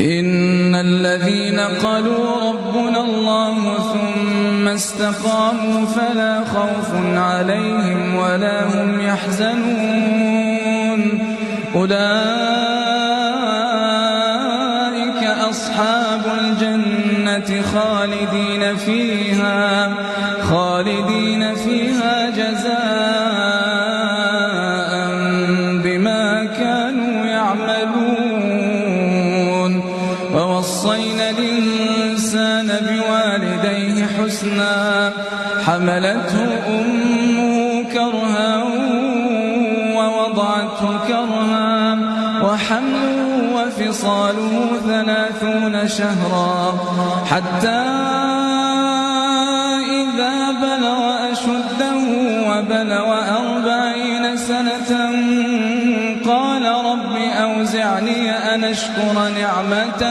إن الذين قالوا ربنا الله ثم استقاموا فلا خوف عليهم ولا هم يحزنون أولئك أصحاب الجنة خالدين فيها جزاء بما كانوا يعملون ووصينا الإنسان بوالديه حسنا حملته أمه كرها ووضعته كرها وحمله وفصاله 30 شهرا حتى إذا بلغ أشده وبلغ 40 سنة قال رب أوزعني أن أشكر نعمتك